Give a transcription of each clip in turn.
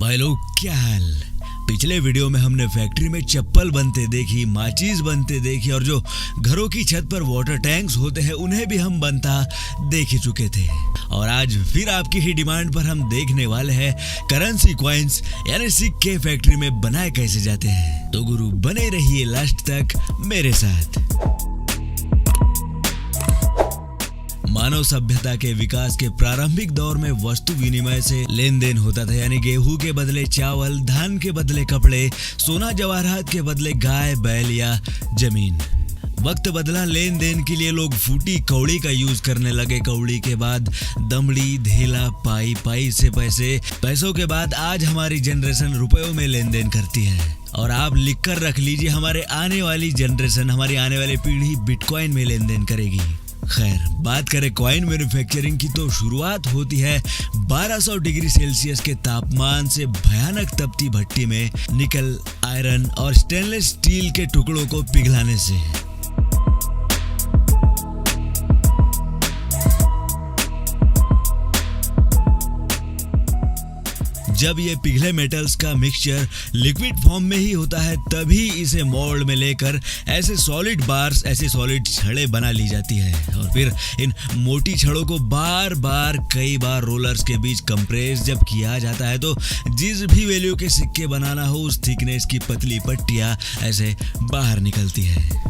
भाई लोग क्या हाल। पिछले वीडियो में हमने फैक्ट्री में चप्पल बनते देखी, माचिस बनते देखी और जो घरों की छत पर वाटर टैंक्स होते हैं उन्हें भी हम बनता देख ही चुके थे। और आज फिर आपकी ही डिमांड पर हम देखने वाले हैं करेंसी कॉइन्स यानी सिक्के फैक्ट्री में बनाए कैसे जाते हैं। तो गुरु बने रहिए लास्ट तक मेरे साथ। मानव सभ्यता के विकास के प्रारंभिक दौर में वस्तु विनिमय से लेन देन होता था, यानी गेहूं के बदले चावल, धान के बदले कपड़े, सोना जवाहरात के बदले गाय, बैल या जमीन। वक्त बदला, लेन देन के लिए लोग फूटी कौड़ी का यूज करने लगे। कौड़ी के बाद दमड़ी, धेला, पाई, पाई से पैसे, पैसों के बाद आज हमारी जनरेशन रुपयों में लेन देन करती है। और आप लिख कर रख लीजिए, हमारे आने वाली जनरेशन, हमारी आने वाली पीढ़ी बिटकॉइन में लेन देन करेगी। खैर, बात करें कॉइन मैन्युफैक्चरिंग की तो शुरुआत होती है 1200 डिग्री सेल्सियस के तापमान से भयानक तपती भट्टी में निकल, आयरन और स्टेनलेस स्टील के टुकड़ों को पिघलाने से। जब ये पिघले मेटल्स का मिक्सचर लिक्विड फॉर्म में ही होता है तभी इसे मोल्ड में लेकर ऐसे सॉलिड बार्स, ऐसे सॉलिड छड़ें बना ली जाती है। और फिर इन मोटी छड़ों को बार बार कई बार रोलर्स के बीच कंप्रेस जब किया जाता है तो जिस भी वैल्यू के सिक्के बनाना हो उस थिकनेस की पतली पट्टियां ऐसे बाहर निकलती है।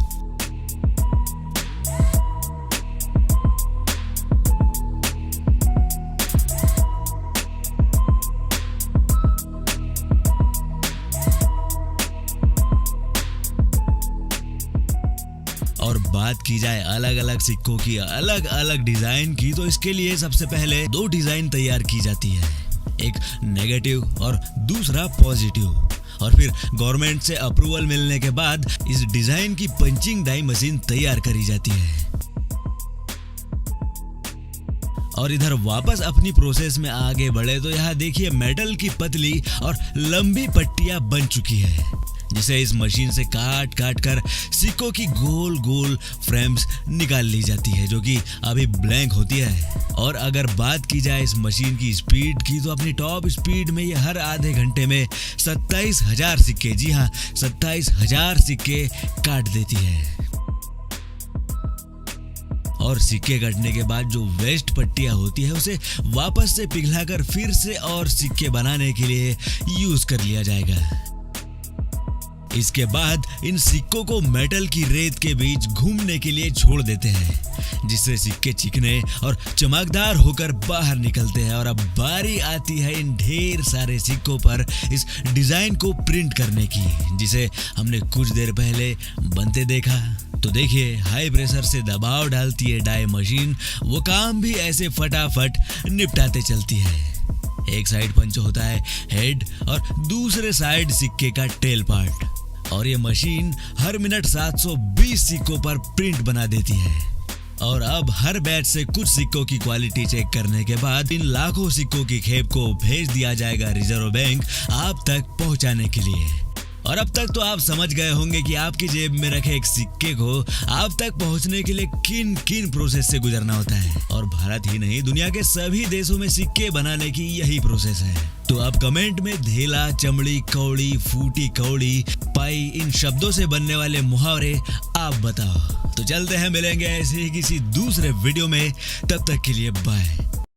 और बात की जाए अलग अलग सिक्कों की, अलग अलग डिजाइन की, तो इसके लिए सबसे पहले दो डिजाइन तैयार की जाती है, एक नेगेटिव और दूसरा पॉजिटिव। और फिर गवर्नमेंट से अप्रूवल मिलने के बाद इस डिजाइन की पंचिंग डाई मशीन तैयार करी जाती है। और इधर वापस अपनी प्रोसेस में आगे बढ़े तो यहाँ देखिए मेटल की पतली और लंबी पट्टियां बन चुकी है, जिसे इस मशीन से काट काट कर सिक्कों की गोल गोल फ्रेम्स निकाल ली जाती है, जो कि अभी ब्लैंक होती है। और अगर बात की जाए इस मशीन की स्पीड की तो अपनी टॉप स्पीड में ये हर आधे घंटे में 27,000 सिक्के, जी हाँ 27,000 सिक्के काट देती है। और सिक्के कटने के बाद जो वेस्ट पट्टियां होती है उसे वापस से पिघलाकर फिर से और सिक्के बनाने के लिए यूज कर लिया जाएगा। इसके बाद इन सिक्कों को मेटल की रेत के बीच घूमने के लिए छोड़ देते हैं, जिससे सिक्के चिकने और चमकदार होकर बाहर निकलते हैं। और अब बारी आती है इन ढेर सारे सिक्कों पर इस डिजाइन को प्रिंट करने की, जिसे हमने कुछ देर पहले बनते देखा। तो देखिए, हाई प्रेशर से दबाव डालती है डाई मशीन, वो काम भी ऐसे फटाफट निपटाते चलती है। एक साइड पंच होता है हेड और दूसरे साइड सिक्के का टेल पार्ट, और ये मशीन हर मिनट 720 सिक्कों पर प्रिंट बना देती है। और अब हर बैच से कुछ सिक्कों की क्वालिटी चेक करने के बाद इन लाखों सिक्कों की खेप को भेज दिया जाएगा रिजर्व बैंक आप तक पहुंचाने के लिए। और अब तक तो आप समझ गए होंगे कि आपकी जेब में रखे एक सिक्के को आप तक पहुंचने के लिए किन किन प्रोसेस से गुजरना होता है। और भारत ही नहीं, दुनिया के सभी देशों में सिक्के बनाने की यही प्रोसेस है। तो आप कमेंट में धेला, चमड़ी, कौड़ी, फूटी कौड़ी, पाई, इन शब्दों से बनने वाले मुहावरे आप बताओ। तो चलते हैं, मिलेंगे ऐसे ही किसी दूसरे वीडियो में, तब तक के लिए बाय।